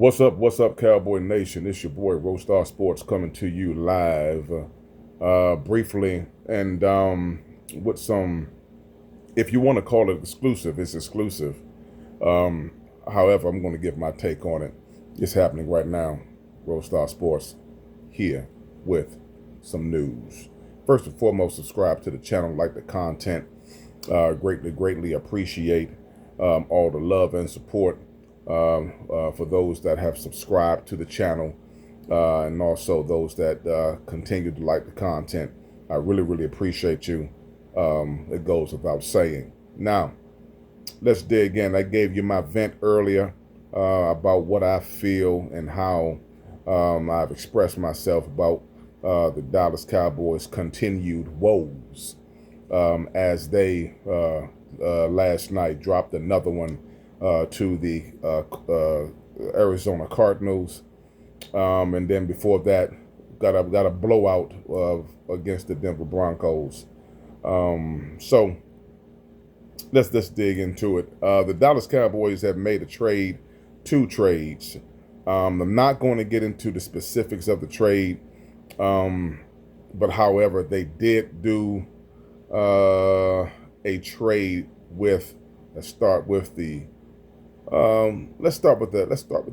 What's up, Cowboy Nation? It's your boy, Roastar Sports, coming to you live, briefly, and with some, if you want to call it exclusive, it's exclusive. Um, However, I'm going to give my take on it. It's happening right now. Roastar Sports here with some news. First and foremost, subscribe to the channel, like the content. Greatly appreciate all the love and support for those that have subscribed to the channel, and also those that continue to like the content. I really appreciate you. It goes without saying. Now, let's dig in. I gave you my vent earlier about what I feel and how I've expressed myself about the Dallas Cowboys' continued woes as they last night dropped another one to the Arizona Cardinals, and then before that got a blowout against the Denver Broncos. So let's dig into it. The Dallas Cowboys have made two trades. I'm not going to get into the specifics of the trade, but however, they did do a trade with. Let's start with the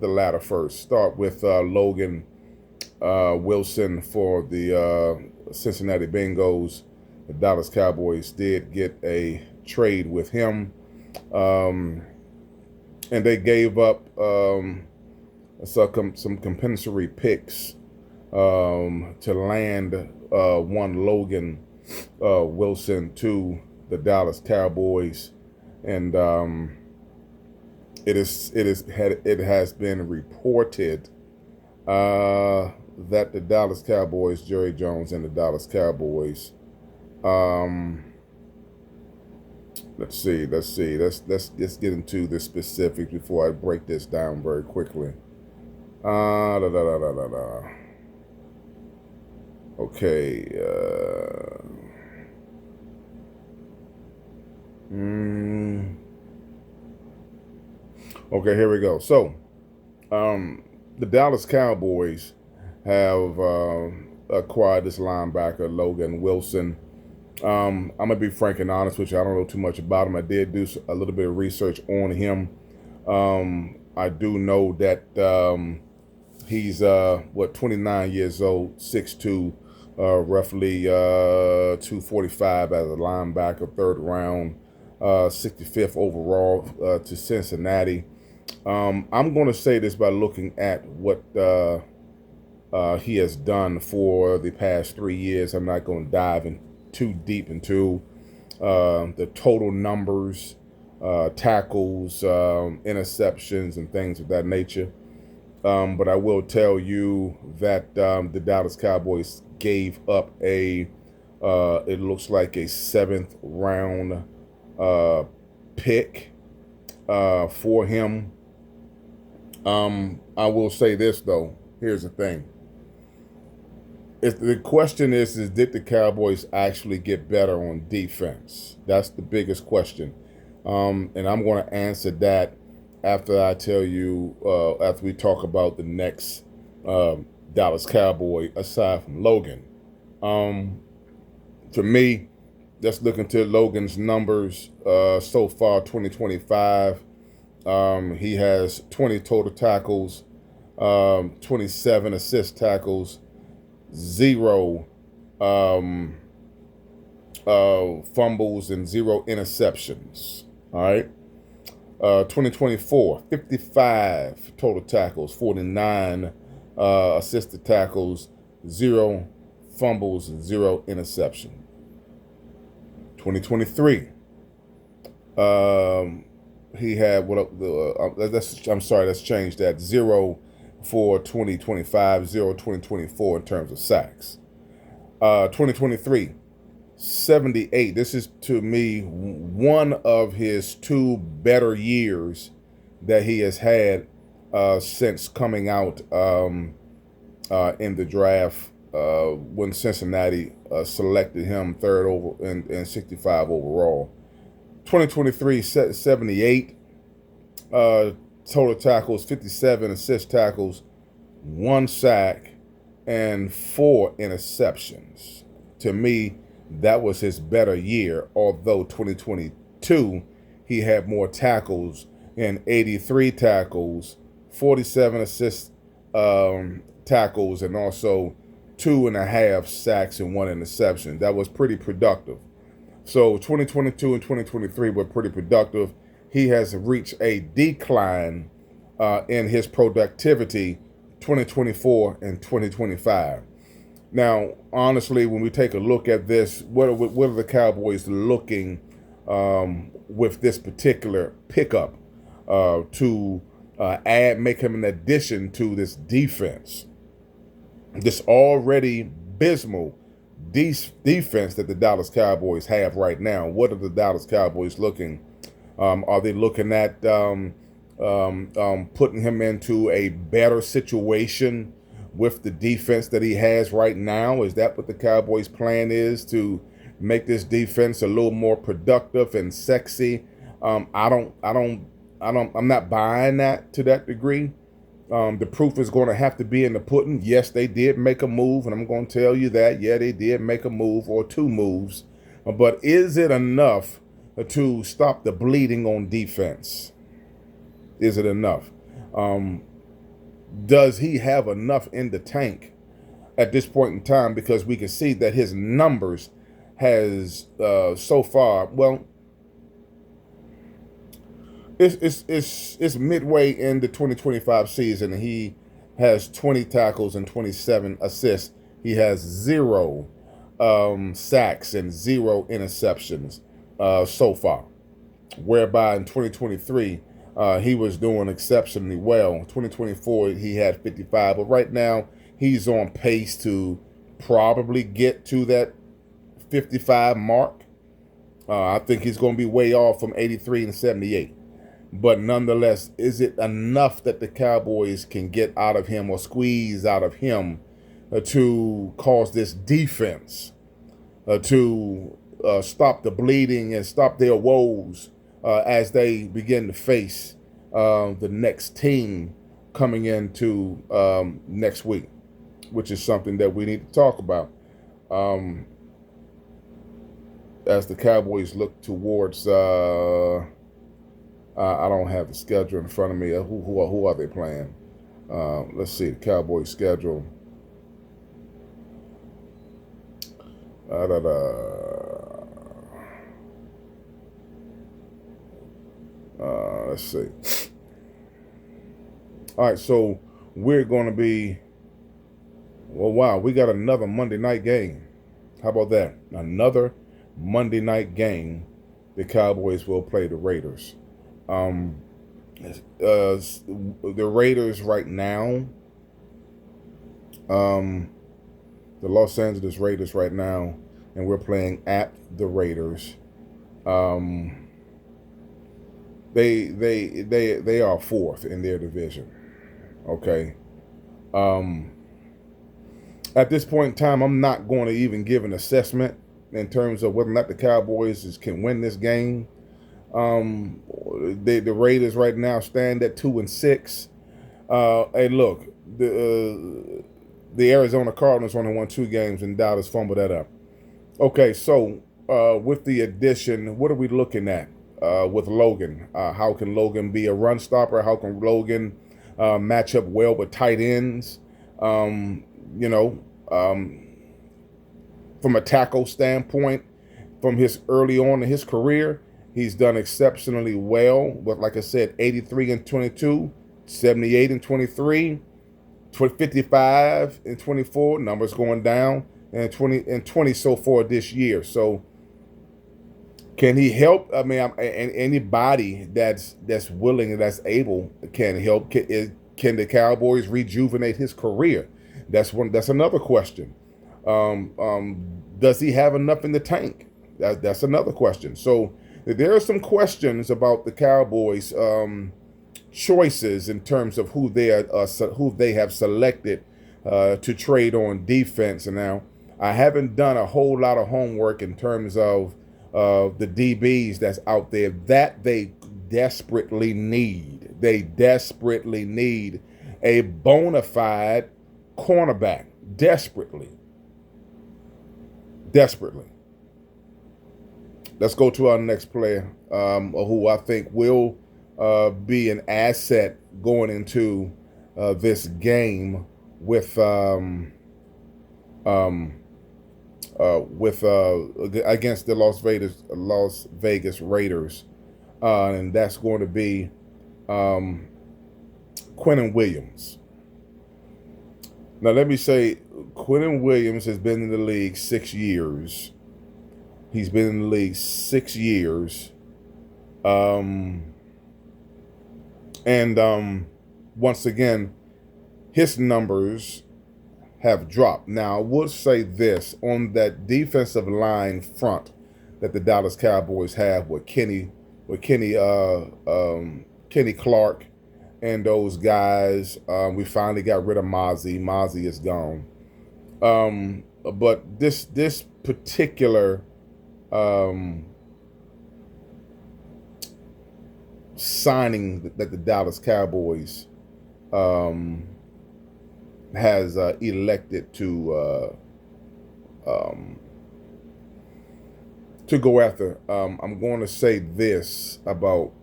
latter first. Start with Logan Wilson for the Cincinnati Bengals. The Dallas Cowboys did get a trade with him, and they gave up some compensatory picks to land one Logan Wilson to the Dallas Cowboys, and it has been reported that the Dallas Cowboys, Jerry Jones and the Dallas Cowboys, let's get into the specifics before I break this down very quickly. Okay. Okay, here we go. So, the Dallas Cowboys have acquired this linebacker, Logan Wilson. I'm going to be frank and honest with you. I don't know too much about him. I did do a little bit of research on him. I do know that he's, 29 years old, 6'2", roughly 245 as a linebacker, third round, 65th overall to Cincinnati. I'm going to say this by looking at what he has done for the past 3 years. I'm not going to dive in too deep into the total numbers, tackles, interceptions, and things of that nature. But I will tell you that the Dallas Cowboys gave up it looks like a 7th round pick for him. I will say this, though. Here's the thing. If the question is did the Cowboys actually get better on defense? That's the biggest question. And I'm going to answer that after I tell you, after we talk about the next Dallas Cowboy aside from Logan. To me, let's look into Logan's numbers so far, 2025. He has 20 total tackles, 27 assist tackles, 0 fumbles, and 0 interceptions. All right. 2024, 55 total tackles, 49 assisted tackles, 0 fumbles, and 0 interception. 2023, he had let's change that. 0 for 2025, 0 2024 in terms of sacks. 2023, 78. This is, to me, one of his 2 better years that he has had since coming out in the draft when Cincinnati selected him 3rd and 65 overall. 2023, 78. total tackles, 57 assist tackles, 1 sack, and 4 interceptions. To me, that was his better year, although 2022, he had more tackles and 83 tackles, 47 assist tackles, and also 2.5 sacks and 1 interception. That was pretty productive. So 2022 and 2023 were pretty productive. He has reached a decline in his productivity 2024 and 2025. Now, honestly, when we take a look at this, what are the Cowboys looking with this particular pickup to make him an addition to this defense, this already abysmal defense that the Dallas Cowboys have right now? What are the Dallas Cowboys looking? Are they looking at putting him into a better situation with the defense that he has right now? Is that what the Cowboys' plan is, to make this defense a little more productive and sexy? I'm not buying that to that degree. The proof is going to have to be in the pudding. Yes, they did make a move, and I'm going to tell you that. Yeah, they did make a move or 2 moves. But is it enough to stop the bleeding on defense? Is it enough? Does he have enough in the tank at this point in time? Because we can see that his numbers has so far, well, it's midway in the 2025 season, and he has 20 tackles and 27 assists. He has 0 sacks and 0 interceptions so far, whereby in 2023 he was doing exceptionally well. 2024 he had 55, but right now he's on pace to probably get to that 55 mark. I think he's going to be way off from 83 and 78. But nonetheless, is it enough that the Cowboys can get out of him or squeeze out of him to cause this defense to stop the bleeding and stop their woes as they begin to face the next team coming into next week, which is something that we need to talk about as the Cowboys look towards I don't have the schedule in front of me. Who are they playing? Let's see the Cowboys schedule. Let's see. All right, so we're going to be, well, wow, we got another Monday night game. How about that? Another Monday night game. The Cowboys will play the Raiders. The Raiders right now, the Los Angeles Raiders right now, and we're playing at the Raiders. They are 4th in their division. Okay. At this point in time, I'm not going to even give an assessment in terms of whether or not the Cowboys can win this game. The Raiders right now stand at 2-6. Hey, look, the Arizona Cardinals only won 2 games, and Dallas fumbled that up. Okay, so with the addition, what are we looking at with Logan? How can Logan be a run stopper? How can Logan match up well with tight ends? From a tackle standpoint, from his early on in his career, he's done exceptionally well. But like I said, 83 and 22, 78 and 23, 55 and 24, numbers going down, and 20 so far this year. So can he help? I mean, anybody that's willing and that's able can help. Can the Cowboys rejuvenate his career? That's another question. Does he have enough in the tank? That's another question. So there are some questions about the Cowboys' choices in terms of who they have selected to trade on defense. And now I haven't done a whole lot of homework in terms of the DBs that's out there that they desperately need. They desperately need a bona fide cornerback. Desperately. Let's go to our next player, who I think will be an asset going into this game with against the Las Vegas Raiders, and that's going to be Quinnin Williams. Now, let me say, Quinnin Williams has been in the league 6 years. He's been in the league 6 years. Once again, his numbers have dropped. Now, I would say this on that defensive line front that the Dallas Cowboys have with Kenny Clark and those guys. We finally got rid of Mazi. Mazi is gone. But this particular signing that the Dallas Cowboys has elected to go after. I'm going to say this about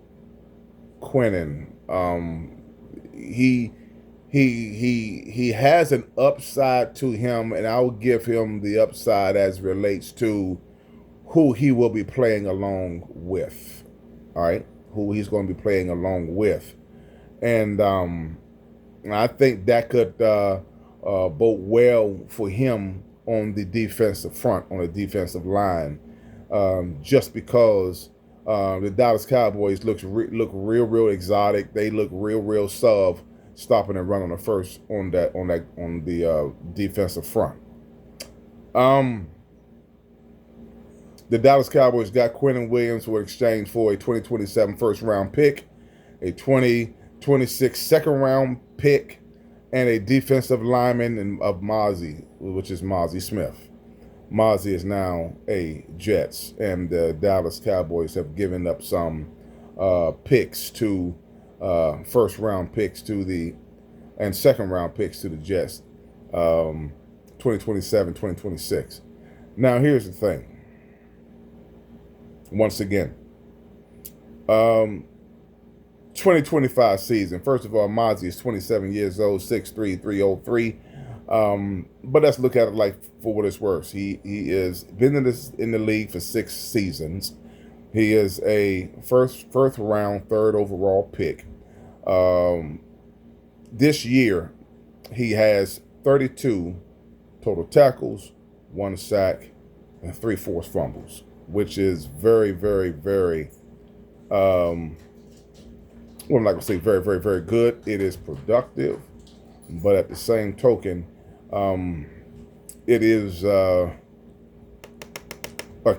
Quinnin. He has an upside to him, and I'll give him the upside as relates to who he will be playing along with. All right, who he's going to be playing along with, and I think that could bode well for him on the defensive front, on the defensive line, just because the Dallas Cowboys look real exotic. They look real suave, stopping and running on the defensive front. The Dallas Cowboys got Quinnin Williams for exchange for a 2027 first-round pick, a 2026 second-round pick, and a defensive lineman of Mazi, which is Mazi Smith. Mazi is now a Jets, and the Dallas Cowboys have given up some picks to first-round picks and second-round picks to the Jets, 2027, 2026. Now, here's the thing. Once again, 2025 season. First of all, Mazi is 27 years old, 6'3", 303. But let's look at it like for what it's worth. He is been in the league for 6 seasons. He is a first round, third overall pick. This year, he has 32 total tackles, 1 sack, and 3 forced fumbles, which is very, well, I'm not going to say very good. It is productive, but at the same token, it is a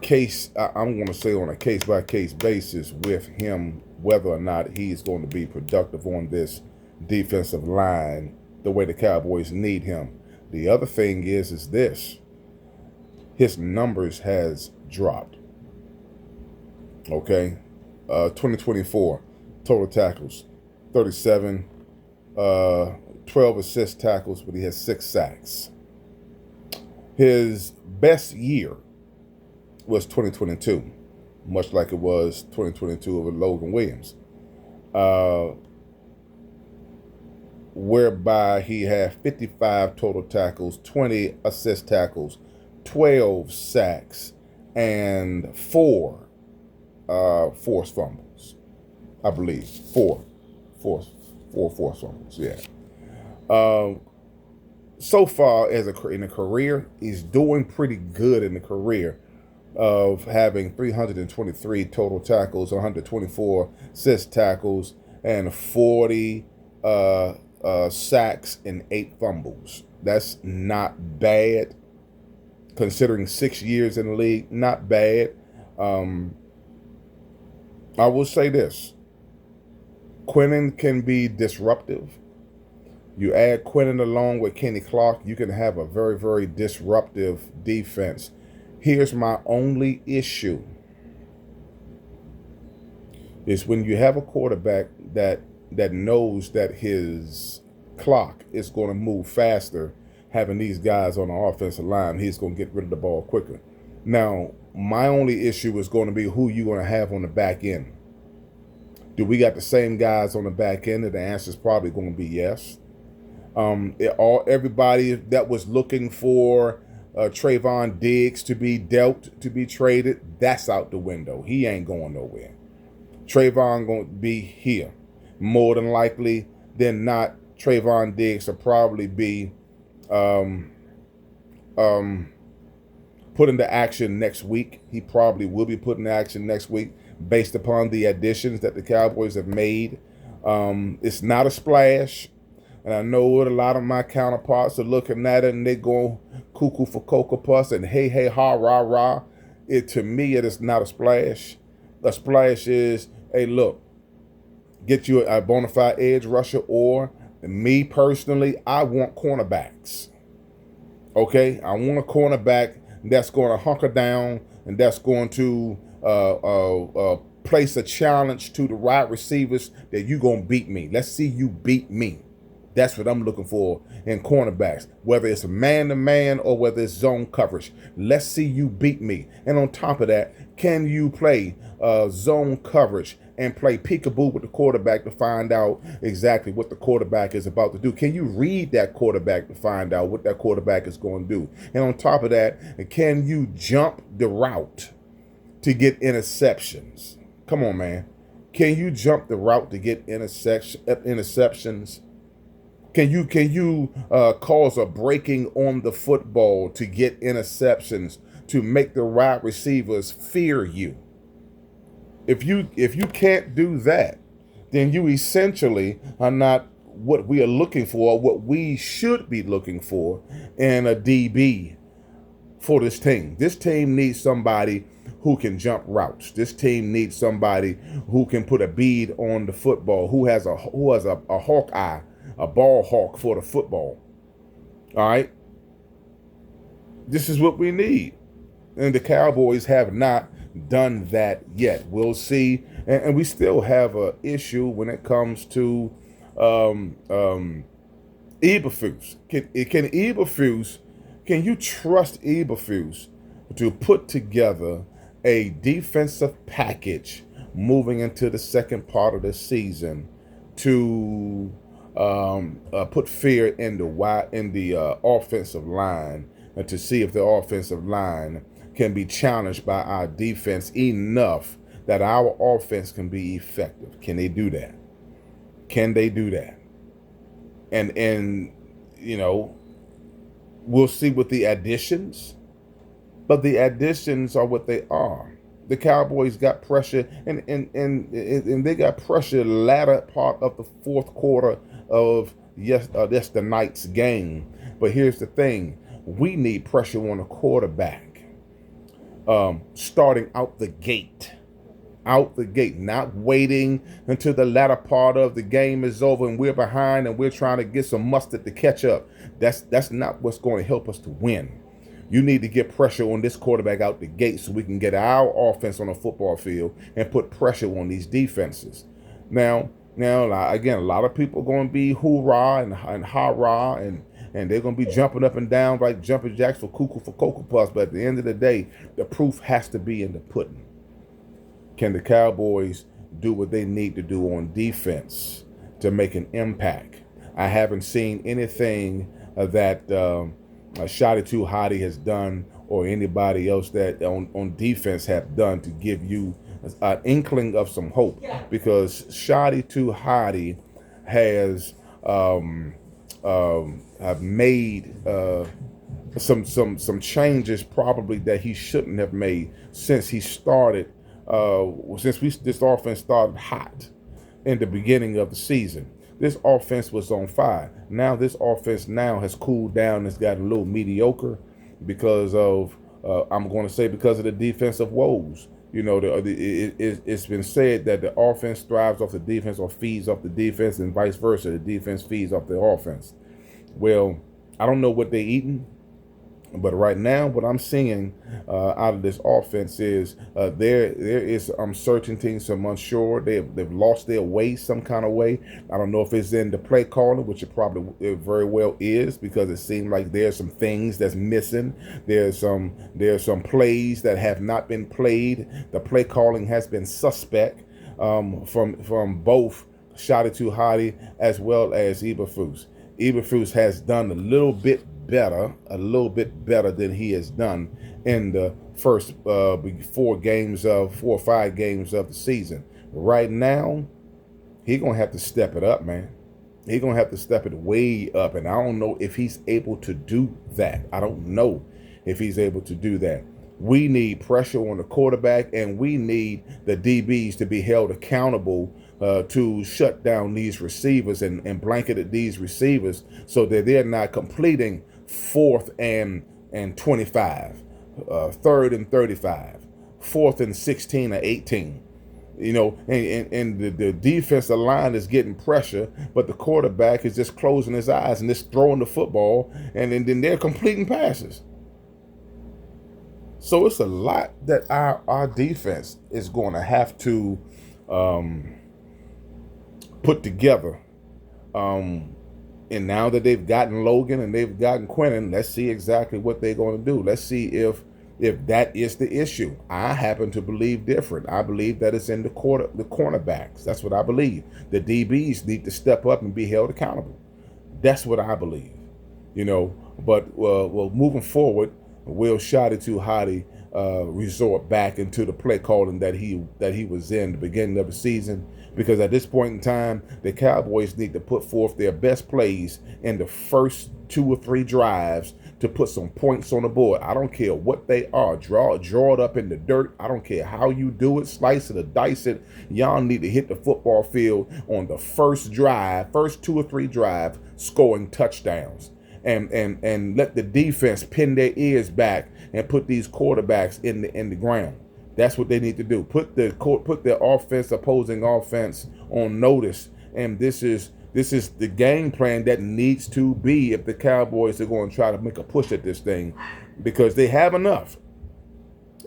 case, I'm going to say on a case-by-case basis with him, whether or not he's going to be productive on this defensive line the way the Cowboys need him. The other thing is this. His numbers has dropped. Okay? 2024. Total tackles, 37, 12 assist tackles, but he has 6 sacks. His best year was 2022, much like it was 2022 with Logan Williams, whereby he had 55 total tackles, 20 assist tackles, 12 sacks, and 4 forced fumbles. I believe 4 forced fumbles. Yeah. So far in a career, he's doing pretty good in the career of having 323 total tackles, 124 assist tackles, and 40 sacks and 8 fumbles. That's not bad, considering 6 years in the league. Not bad. I will say this. Quinnin can be disruptive. You add Quinnin along with Kenny Clark, you can have a very disruptive defense. Here's my only issue. Is when you have a quarterback that that knows that his clock is going to move faster having these guys on the offensive line. He's going to get rid of the ball quicker. Now, my only issue is going to be who you're going to have on the back end. Do we got the same guys on the back end? And the answer is probably going to be yes. Everybody that was looking for Trayvon Diggs to be dealt, to be traded, that's out the window. He ain't going nowhere. Trayvon going to be here. More than likely than not, Trayvon Diggs will probably be put into action next week. He probably will be put into action next week based upon the additions that the Cowboys have made. It's not a splash. And I know what a lot of my counterparts are looking at it and they go cuckoo for Cocoa Puffs and hey, hey, ha, rah, rah. To me, it is not a splash. A splash is, hey, look, get you a bona fide edge rusher, or me personally, I want cornerbacks. Okay? I want a cornerback that's going to hunker down and that's going to place a challenge to the wide receivers that you're going to beat me. Let's see you beat me. That's what I'm looking for in cornerbacks, whether it's man-to-man or whether it's zone coverage. Let's see you beat me. And on top of that, can you play zone coverage and play peekaboo with the quarterback to find out exactly what the quarterback is about to do? Can you read that quarterback to find out what that quarterback is going to do? And on top of that, can you jump the route to get interceptions? Come on, man. Can you jump the route to get interceptions? Can you cause a breaking on the football to get interceptions to make the wide receivers fear you? If you can't do that, then you essentially are not what we are looking for, what we should be looking for in a DB for this team. This team needs somebody who can jump routes. This team needs somebody who can put a bead on the football, who has a hawk eye, a ball hawk for the football. All right? This is what we need. And the Cowboys have not done that yet. We'll see. And we still have an issue when it comes to Eberflus. Can you trust Eberflus to put together a defensive package moving into the second part of the season to put fear in the offensive line, and to see if the offensive line can be challenged by our defense enough that our offense can be effective? Can they do that? Can they do that? And you know, we'll see with the additions, but the additions are what they are. The Cowboys got pressure, and they got pressure latter part of the fourth quarter of the night's game. But here's the thing: we need pressure on the quarterback, starting out the gate, not waiting until the latter part of the game is over and we're behind and we're trying to get some mustard to catch up. That's not what's going to help us to win. You need to get pressure on this quarterback out the gate so we can get our offense on the football field and put pressure on these defenses. Now, again, a lot of people are going to be hoorah and ha-rah, and they're going to be jumping up and down like jumping jacks for cuckoo for Cocoa Puffs. But at the end of the day, the proof has to be in the pudding. Can the Cowboys do what they need to do on defense to make an impact? I haven't seen anything that Shotty Too Hotty has done, or anybody else that on defense have done, to give you an inkling of some hope, because Shotty Too Hotty has have made some changes probably that he shouldn't have made since he started. This offense started hot in the beginning of the season. This offense was on fire. Now this offense has cooled down. It's got a little mediocre because of I'm going to say because of the defensive woes. You know, it's been said that the offense thrives off the defense or feeds off the defense, and vice versa. The defense feeds off the offense. Well, I don't know what they're eating. But right now, what I'm seeing out of this offense is there is uncertainty, some unsure. They've lost their way some kind of way. I don't know if it's in the play calling, which it very well is, because it seems like there's some things that's missing. There's some plays that have not been played. The play calling has been suspect from both Shadi Hadi as well as Eberflus. Eberflus has done a little bit better than he has done in the first 4 or 5 games of the season. Right now, he's gonna have to step it up, man. He's gonna have to step it way up, and I don't know if he's able to do that. I don't know if he's able to do that. We need pressure on the quarterback, and we need the DBs to be held accountable to shut down these receivers and blanketed these receivers so that they're not completing 4th and 25, 3rd and 35, 4th and 16 or 18. You know, and the defensive line is getting pressure, but the quarterback is just closing his eyes and just throwing the football, and then they're completing passes. So it's a lot that our defense is going to have to put together. And now that they've gotten Logan and they've gotten Quinnin, let's see exactly what they're going to do. Let's see if that is the issue. I happen to believe different. I believe that it's in the cornerbacks. That's what I believe. The DBs need to step up and be held accountable. That's what I believe. You know, but well, moving forward, will Shadi Hadi resort back into the play calling that he was in the beginning of the season? Because at this point in time, the Cowboys need to put forth their best plays in the first 2 or 3 drives to put some points on the board. I don't care what they are. Draw it up in the dirt. I don't care how you do it, slice it or dice it. Y'all need to hit the football field on the first drive, first 2 or 3 drive, scoring touchdowns. And let the defense pin their ears back and put these quarterbacks in the ground. That's what they need to do. Put their opposing offense on notice. And this is the game plan that needs to be if the Cowboys are going to try to make a push at this thing, because they have enough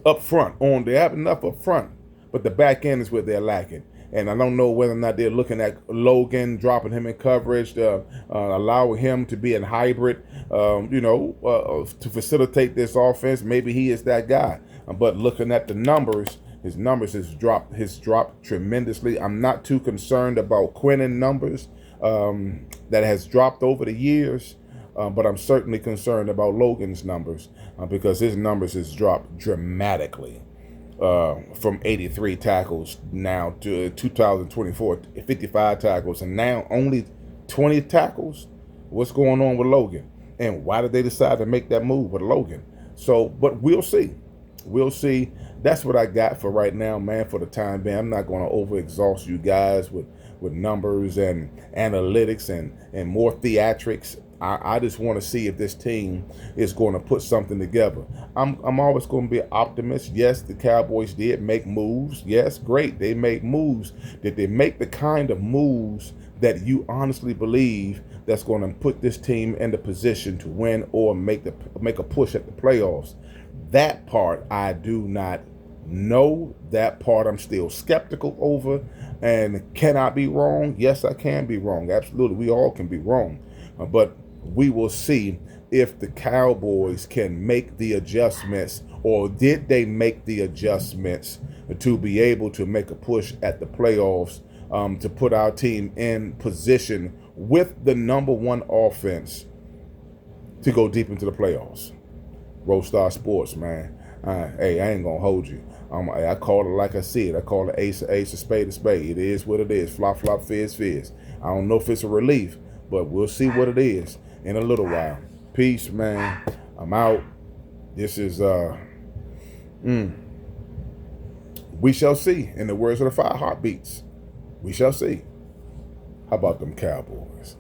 up front. They have enough up front, but the back end is where they're lacking. And I don't know whether or not they're looking at Logan, dropping him in coverage, allowing him to be in hybrid, to facilitate this offense. Maybe he is that guy. But looking at the numbers, his numbers has dropped tremendously. I'm not too concerned about Quinnin numbers that has dropped over the years, but I'm certainly concerned about Logan's numbers because his numbers has dropped dramatically. From 83 tackles now to 2024, 55 tackles, and now only 20 tackles. What's going on with Logan? And why did they decide to make that move with Logan? So, but we'll see. We'll see. That's what I got for right now, man, for the time being. I'm not going to overexhaust you guys with numbers and analytics and more theatrics. I just want to see if this team is going to put something together. I'm always going to be an optimist. Yes, the Cowboys did make moves. Yes, great. They made moves. Did they make the kind of moves that you honestly believe that's going to put this team in the position to win or make a push at the playoffs? That part I do not know. That part I'm still skeptical over. And can I be wrong? Yes, I can be wrong. Absolutely. We all can be wrong. But we will see if the Cowboys can make the adjustments, or did they make the adjustments to be able to make a push at the playoffs, to put our team in position with the number 1 offense to go deep into the playoffs. Roadstar Sports, man. Hey, I ain't going to hold you. I call it like I see it. I call it ace, a spade, a spade. It is what it is. Flop, flop, fizz, fizz. I don't know if it's a relief, but we'll see what it is in a little while. Peace, man. I'm out. This is, we shall see. In the words of the 5 heartbeats, we shall see. How about them Cowboys?